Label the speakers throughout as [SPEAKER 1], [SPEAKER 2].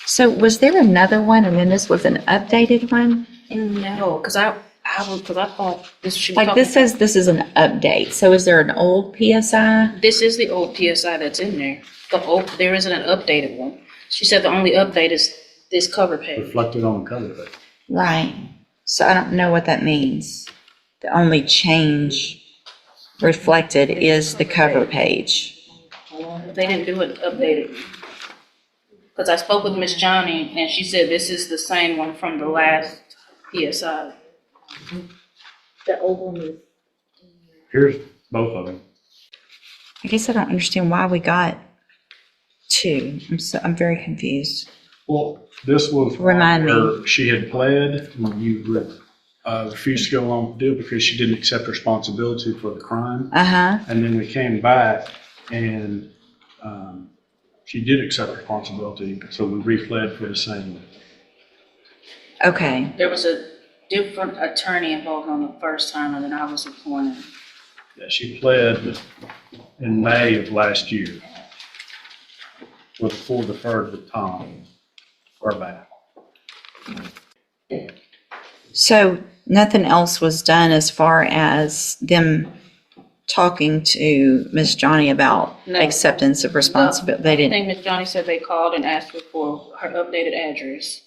[SPEAKER 1] So was there another one and then this was an updated one?
[SPEAKER 2] No, because I thought this should be
[SPEAKER 1] Like
[SPEAKER 2] talking.
[SPEAKER 1] this says this is an update. So is there an old PSI?
[SPEAKER 2] This is the old PSI that's in there. There isn't an updated one. She said the only update is this cover page.
[SPEAKER 3] Reflected on the cover page.
[SPEAKER 1] Right. So I don't know what that means. The only change reflected is the cover page.
[SPEAKER 2] They didn't do it updated. Because I spoke with Miss Johnny and she said this is the same one from the last PSI. The old one is.
[SPEAKER 3] Here's both of them.
[SPEAKER 1] I guess I don't understand why we got two. I'm very confused.
[SPEAKER 3] Well, this was
[SPEAKER 1] Remind me.
[SPEAKER 3] where she had pled when you refused to go along with it because she didn't accept responsibility for the crime.
[SPEAKER 1] Uh-huh.
[SPEAKER 3] And then we came back and she did accept responsibility, so we re-pled for the same.
[SPEAKER 1] Okay.
[SPEAKER 2] There was a different attorney involved on the first time and then I was appointed.
[SPEAKER 3] Yeah, she pled in May of last year. Was full deferred with Tom or back.
[SPEAKER 1] So nothing else was done as far as them talking to Miss Johnny about
[SPEAKER 2] No.
[SPEAKER 1] acceptance of responsibility? They
[SPEAKER 2] I
[SPEAKER 1] didn't.
[SPEAKER 2] think Miss Johnny said they called and asked her for her updated address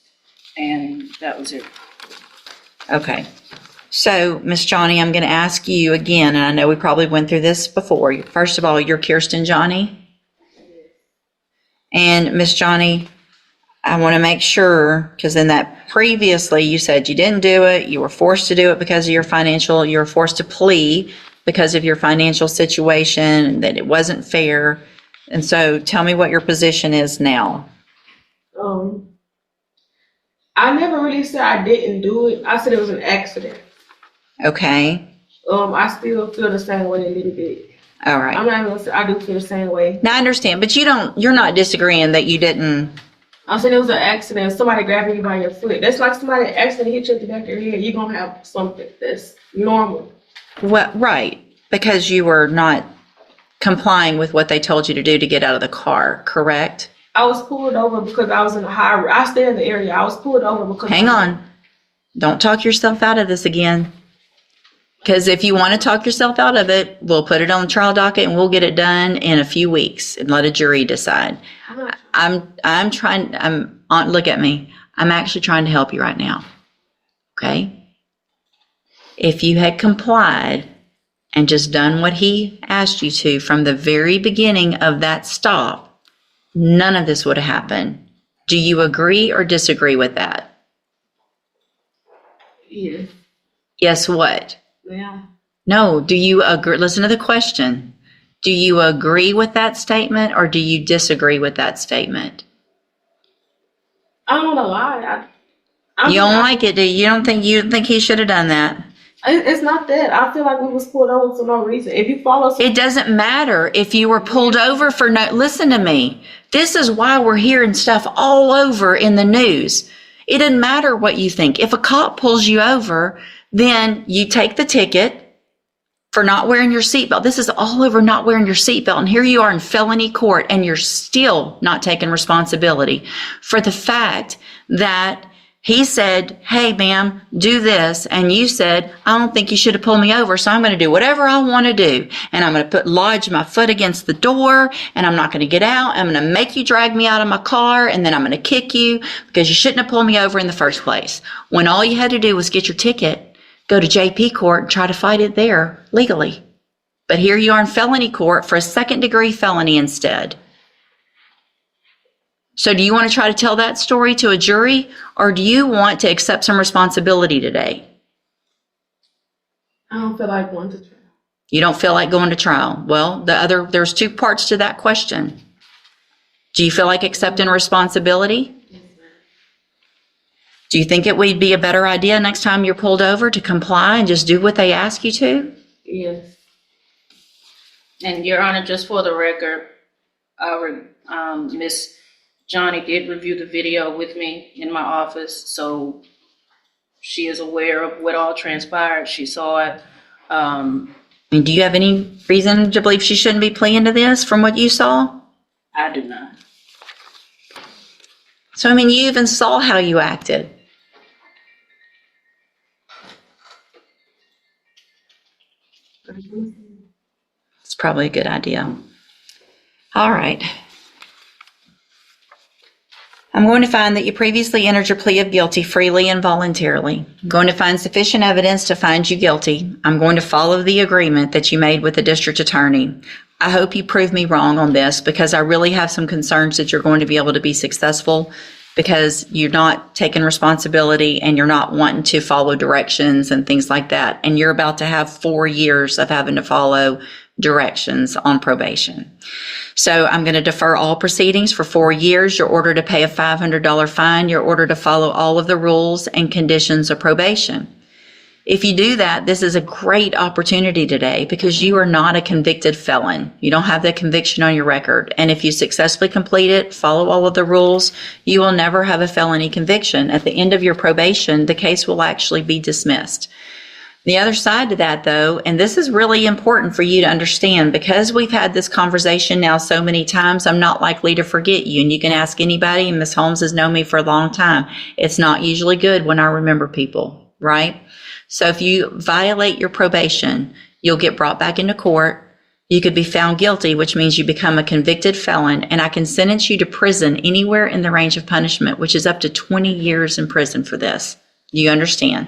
[SPEAKER 2] and that was it.
[SPEAKER 1] Okay. So, Miss Johnny, I'm going to ask you again, and I know we probably went through this before. First of all, you're Kirsten Johnny. And Miss Johnny, I want to make sure, because in that previously you said you didn't do it, you were forced to do it because of your financial, you were forced to plea because of your financial situation, and that it wasn't fair. And so tell me what your position is now.
[SPEAKER 4] I never really said I didn't do it. I said it was an accident.
[SPEAKER 1] Okay.
[SPEAKER 4] I still feel the same way a little bit.
[SPEAKER 1] All right.
[SPEAKER 4] I'm not even gonna say I do feel the same way.
[SPEAKER 1] Now I understand, but you're not disagreeing that you didn't.
[SPEAKER 4] I'm saying it was an accident. Somebody grabbing you by your foot. That's like somebody accidentally hit you in the back of your head. You're gonna have something that's normal.
[SPEAKER 1] Well, right, because you were not complying with what they told you to do to get out of the car, correct?
[SPEAKER 4] I was pulled over because I was in a high. I stay in the area. I was pulled over because.
[SPEAKER 1] Hang on. Don't talk yourself out of this again. Because if you want to talk yourself out of it, we'll put it on the trial docket and we'll get it done in a few weeks and let a jury decide. Look at me. I'm actually trying to help you right now. Okay? If you had complied and just done what he asked you to from the very beginning of that stop, none of this would have happened. Do you agree or disagree with that?
[SPEAKER 4] Yeah.
[SPEAKER 1] Yes, what?
[SPEAKER 4] Yeah.
[SPEAKER 1] No, do you agree? Listen to the question. Do you agree with that statement or do you disagree with that statement?
[SPEAKER 4] I don't want to lie.
[SPEAKER 1] You don't like it, do you? You don't think he should have done that?
[SPEAKER 4] It's not that. I feel like we was pulled over for no reason. If you follow.
[SPEAKER 1] It doesn't matter if you were pulled over for no, listen to me. This is why we're hearing stuff all over in the news. It doesn't matter what you think. If a cop pulls you over, then you take the ticket for not wearing your seatbelt. This is all over not wearing your seatbelt. And here you are in felony court and you're still not taking responsibility for the fact that he said, hey, ma'am, do this. And you said, I don't think you should have pulled me over. So I'm going to do whatever I want to do. And I'm going to lodge my foot against the door and I'm not going to get out. I'm going to make you drag me out of my car and then I'm going to kick you because you shouldn't have pulled me over in the first place. When all you had to do was get your ticket, go to JP court and try to fight it there legally. But here you are in felony court for a second-degree felony instead. So do you want to try to tell that story to a jury or do you want to accept some responsibility today?
[SPEAKER 4] I don't feel like going to trial.
[SPEAKER 1] You don't feel like going to trial. Well, there's two parts to that question. Do you feel like accepting responsibility? Do you think it would be a better idea next time you're pulled over to comply and just do what they ask you to?
[SPEAKER 4] Yes.
[SPEAKER 2] And Your Honor, just for the record, Miss Johnny did review the video with me in my office, so she is aware of what all transpired. She saw it.
[SPEAKER 1] Do you have any reason to believe she shouldn't be pleading to this from what you saw?
[SPEAKER 2] I do not.
[SPEAKER 1] So, I mean, you even saw how you acted. It's probably a good idea. All right. I'm going to find that you previously entered your plea of guilty freely and voluntarily. I'm going to find sufficient evidence to find you guilty. I'm going to follow the agreement that you made with the district attorney. I hope you prove me wrong on this because I really have some concerns that you're going to be able to be successful because you're not taking responsibility and you're not wanting to follow directions and things like that. And you're about to have 4 years of having to follow directions on probation. So I'm going to defer all proceedings for 4 years. You're ordered to pay a $500 fine. You're ordered to follow all of the rules and conditions of probation. If you do that, this is a great opportunity today because you are not a convicted felon. You don't have that conviction on your record. And if you successfully complete it, follow all of the rules, you will never have a felony conviction. At the end of your probation, the case will actually be dismissed. The other side to that, though, and this is really important for you to understand, because we've had this conversation now so many times, I'm not likely to forget you. And you can ask anybody, and Ms. Holmes has known me for a long time. It's not usually good when I remember people, right? So if you violate your probation, you'll get brought back into court. You could be found guilty, which means you become a convicted felon, and I can sentence you to prison anywhere in the range of punishment, which is up to 20 years in prison for this. You understand?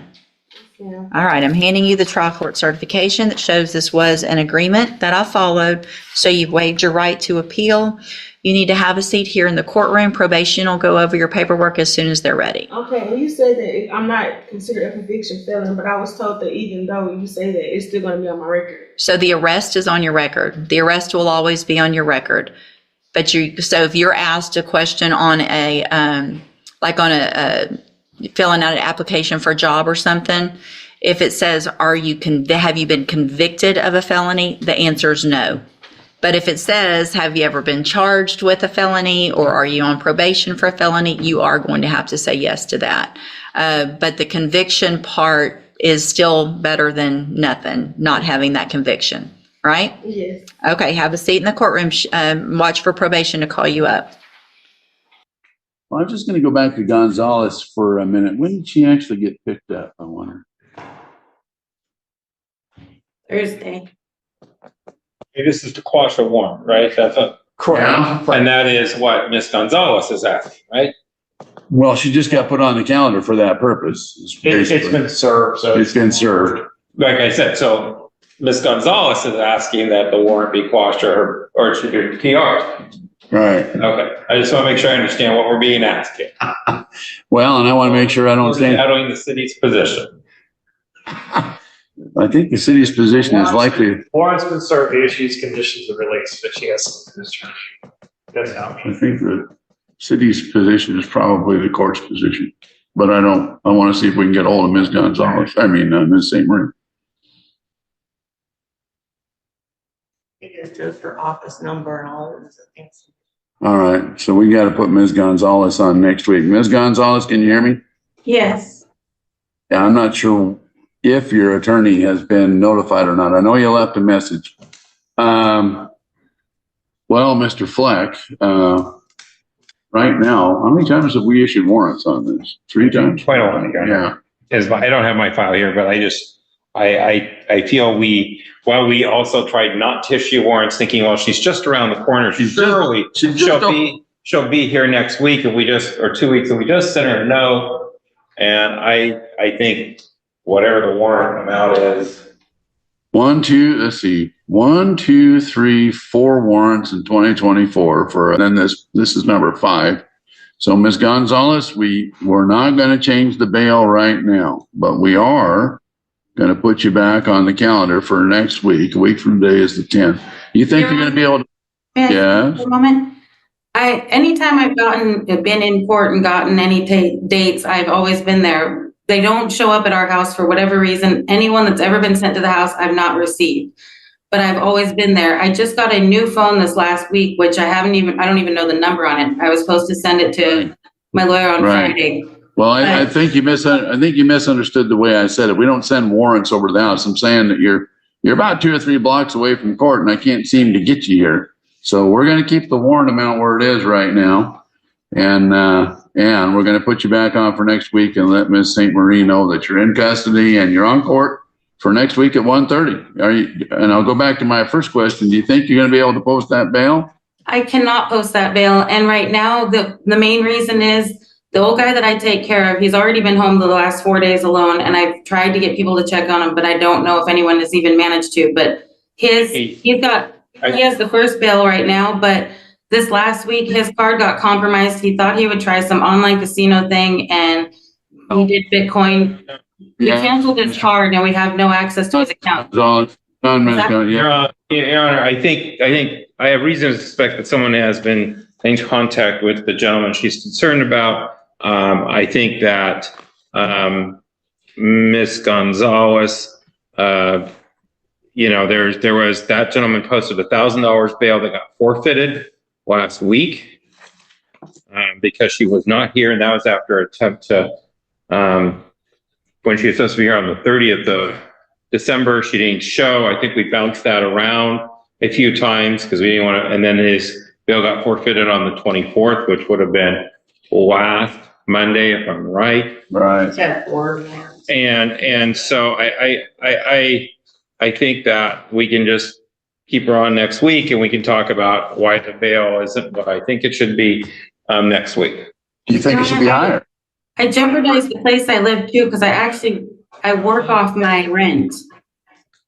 [SPEAKER 4] Yeah.
[SPEAKER 1] All right, I'm handing you the trial court certification that shows this was an agreement that I followed, so you've waived your right to appeal. You need to have a seat here in the courtroom. Probation will go over your paperwork as soon as they're ready.
[SPEAKER 4] Okay, and you said that I'm not considered a conviction felon, but I was told that even though you say that, it's still going to be on my record.
[SPEAKER 1] So the arrest is on your record. The arrest will always be on your record. But so if you're asked a question on filling out an application for a job or something, if it says, have you been convicted of a felony? The answer is no. But if it says, have you ever been charged with a felony or are you on probation for a felony? You are going to have to say yes to that. But the conviction part is still better than nothing, not having that conviction, right?
[SPEAKER 4] Yes.
[SPEAKER 1] Okay, have a seat in the courtroom. Watch for probation to call you up.
[SPEAKER 5] Well, I'm just going to go back to Gonzalez for a minute. When did she actually get picked up, I wonder?
[SPEAKER 4] Thursday.
[SPEAKER 6] Hey, this is to quash a warrant, right? That's a
[SPEAKER 5] Correct.
[SPEAKER 6] and that is what Ms. Gonzalez is asking, right?
[SPEAKER 5] Well, she just got put on the calendar for that purpose.
[SPEAKER 7] It's been served, so.
[SPEAKER 5] It's been served.
[SPEAKER 6] Like I said, so Ms. Gonzalez is asking that the warrant be quashed or it should be PR'd.
[SPEAKER 5] Right.
[SPEAKER 6] Okay, I just want to make sure I understand what we're being asked here.
[SPEAKER 5] Well, and I want to make sure I don't stand.
[SPEAKER 6] Shadowing the city's position.
[SPEAKER 5] I think the city's position is likely,
[SPEAKER 7] Warrant's been served, the issues conditions of release, but she has some concerns. That's how.
[SPEAKER 5] I think the city's position is probably the court's position. But I want to see if we can get hold of Ms. Gonzalez. Ms. St. Marie.
[SPEAKER 8] It's just her office number and all of those things.
[SPEAKER 5] All right. So we got to put Ms. Gonzalez on next week. Ms. Gonzalez, can you hear me?
[SPEAKER 8] Yes.
[SPEAKER 5] Yeah, I'm not sure if your attorney has been notified or not. I know you left a message. Well, Mr. Fleck, right now, how many times have we issued warrants on this? 3 times?
[SPEAKER 6] Quite a lot,
[SPEAKER 5] Yeah.
[SPEAKER 6] I don't have my file here, but I feel while we also tried not to issue warrants thinking, well, she's just around the corner. Surely she'll be here next week or 2 weeks, and we just sent her a note. And I think whatever the warrant amount is.
[SPEAKER 5] 1, 2, 3, 4 warrants in 2024 and then this is number 5. So Ms. Gonzalez, we're not going to change the bail right now, but we are going to put you back on the calendar for next week. A week from today is the 10th. You think you're going to be able to?
[SPEAKER 8] Yes. For a moment. Anytime I've been in court and gotten any dates, I've always been there. They don't show up at our house for whatever reason. Anyone that's ever been sent to the house, I've not received, but I've always been there. I just got a new phone this last week, which I don't even know the number on it. I was supposed to send it to my lawyer on Friday.
[SPEAKER 5] Well, I think you misunderstood the way I said it. We don't send warrants over to the house. I'm saying that you're about 2 or 3 blocks away from court and I can't seem to get you here. So we're going to keep the warrant amount where it is right now. And, And we're going to put you back on for next week and let Ms. St. Marie know that you're in custody and you're on court for next week at 1:30. Are you, and I'll go back to my first question. Do you think you're going to be able to post that bail?
[SPEAKER 8] I cannot post that bail. And right now, the main reason is the old guy that I take care of, he's already been home the last 4 days alone. And I've tried to get people to check on him, but I don't know if anyone has even managed to. But he has the first bail right now, but this last week, his card got compromised. He thought he would try some online casino thing and he did Bitcoin. We canceled his card and we have no access to his account.
[SPEAKER 6] Your Honor, I think I have reason to suspect that someone has been in contact with the gentleman she's concerned about. I think that Ms. Gonzalez, there was that gentleman posted $1,000 bail that got forfeited last week because she was not here, and that was after an attempt to when she was supposed to be here on the 30th of December. She didn't show. I think we bounced that around a few times because we didn't want to, and then his bail got forfeited on the 24th, which would have been last Monday, if I'm right.
[SPEAKER 5] Right.
[SPEAKER 6] And so I think that we can just keep her on next week and we can talk about why the bail isn't what I think it should be next week.
[SPEAKER 5] Do you think it should be higher?
[SPEAKER 8] I jeopardized the place I live too because I work off my rent.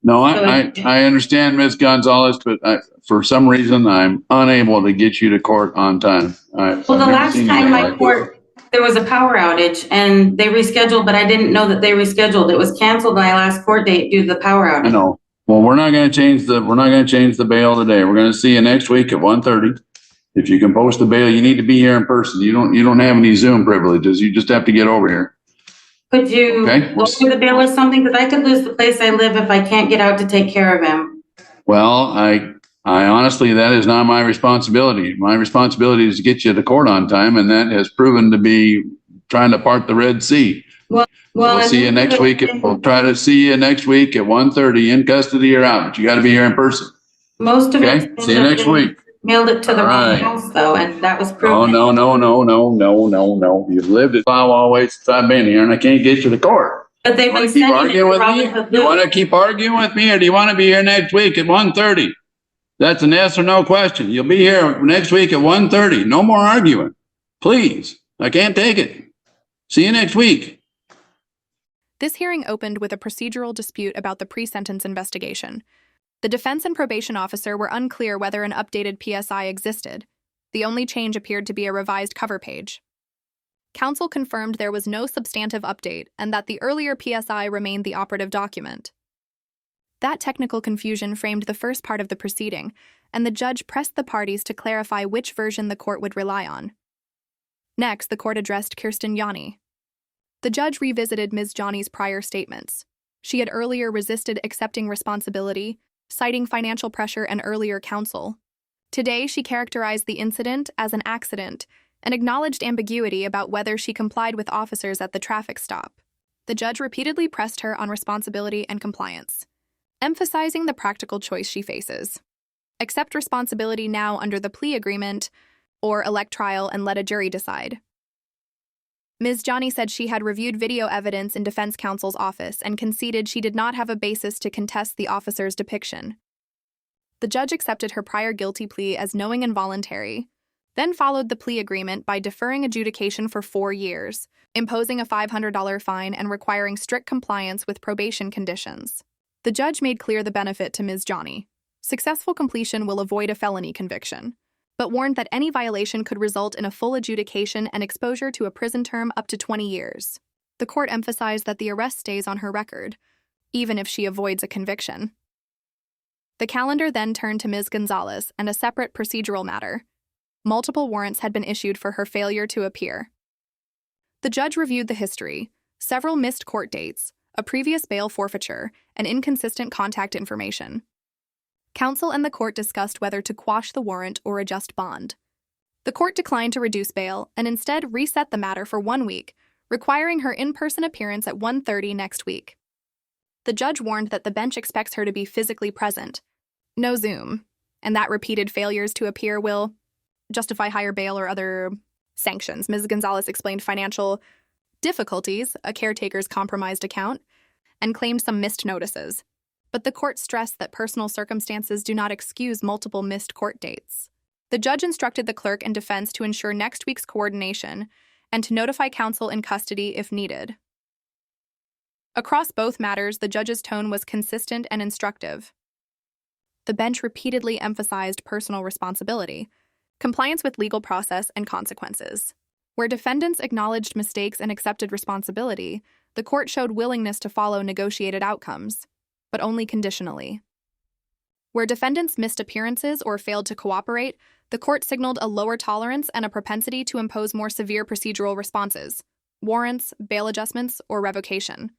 [SPEAKER 5] No, I understand, Ms. Gonzalez, but for some reason, I'm unable to get you to court on time.
[SPEAKER 8] Well, the last time my court, there was a power outage and they rescheduled, but I didn't know that they rescheduled. It was canceled my last court date due to the power outage.
[SPEAKER 5] I know. Well, we're not going to change the bail today. We're going to see you next week at 1:30. If you can post the bail, you need to be here in person. You don't have any Zoom privileges. You just have to get over here.
[SPEAKER 8] Could you look for the bail or something? Because I could lose the place I live if I can't get out to take care of him.
[SPEAKER 5] Well, I honestly, that is not my responsibility. My responsibility is to get you to court on time, and that has proven to be trying to part the Red Sea. We'll see you next week. We'll try to see you next week at 1:30 in custody or out, but you got to be here in person.
[SPEAKER 8] Most of it.
[SPEAKER 5] See you next week.
[SPEAKER 8] Mailed it to the wrong house though, and that was proven.
[SPEAKER 5] Oh, no. You've lived it all the way since I've been here, and I can't get you to court.
[SPEAKER 8] But they've been sending it to Robinhood.
[SPEAKER 5] You want to keep arguing with me, or do you want to be here next week at 1:30? That's an yes or no question. You'll be here next week at 1:30. No more arguing. Please. I can't take it. See you next week.
[SPEAKER 9] This hearing opened with a procedural dispute about the pre-sentence investigation. The defense and probation officer were unclear whether an updated PSI existed. The only change appeared to be a revised cover page. Counsel confirmed there was no substantive update and that the earlier PSI remained the operative document. That technical confusion framed the first part of the proceeding, and the judge pressed the parties to clarify which version the court would rely on. Next, the court addressed Kirsten Yanni. The judge revisited Ms. Johnny's prior statements. She had earlier resisted accepting responsibility, citing financial pressure and earlier counsel. Today, she characterized the incident as an accident and acknowledged ambiguity about whether she complied with officers at the traffic stop. The judge repeatedly pressed her on responsibility and compliance, emphasizing the practical choice she faces. Accept responsibility now under the plea agreement, or elect trial and let a jury decide. Ms. Johnny said she had reviewed video evidence in defense counsel's office and conceded she did not have a basis to contest the officer's depiction. The judge accepted her prior guilty plea as knowing and voluntary, then followed the plea agreement by deferring adjudication for 4 years, imposing a $500 fine and requiring strict compliance with probation conditions. The judge made clear the benefit to Ms. Johnny. Successful completion will avoid a felony conviction, but warned that any violation could result in a full adjudication and exposure to a prison term up to 20 years. The court emphasized that the arrest stays on her record, even if she avoids a conviction. The calendar then turned to Ms. Gonzalez and a separate procedural matter. Multiple warrants had been issued for her failure to appear. The judge reviewed the history, several missed court dates, a previous bail forfeiture, and inconsistent contact information. Counsel and the court discussed whether to quash the warrant or adjust bond. The court declined to reduce bail and instead reset the matter for 1 week, requiring her in-person appearance at 1:30 next week. The judge warned that the bench expects her to be physically present, no Zoom, and that repeated failures to appear will justify higher bail or other Sanctions. Ms. Gonzalez explained financial difficulties, a caretaker's compromised account, and claimed some missed notices. But the court stressed that personal circumstances do not excuse multiple missed court dates. The judge instructed the clerk and defense to ensure next week's coordination and to notify counsel in custody if needed. Across both matters, the judge's tone was consistent and instructive. The bench repeatedly emphasized personal responsibility, compliance with legal process, and consequences. Where defendants acknowledged mistakes and accepted responsibility, the court showed willingness to follow negotiated outcomes, but only conditionally. Where defendants missed appearances or failed to cooperate, the court signaled a lower tolerance and a propensity to impose more severe procedural responses, warrants, bail adjustments, or revocation.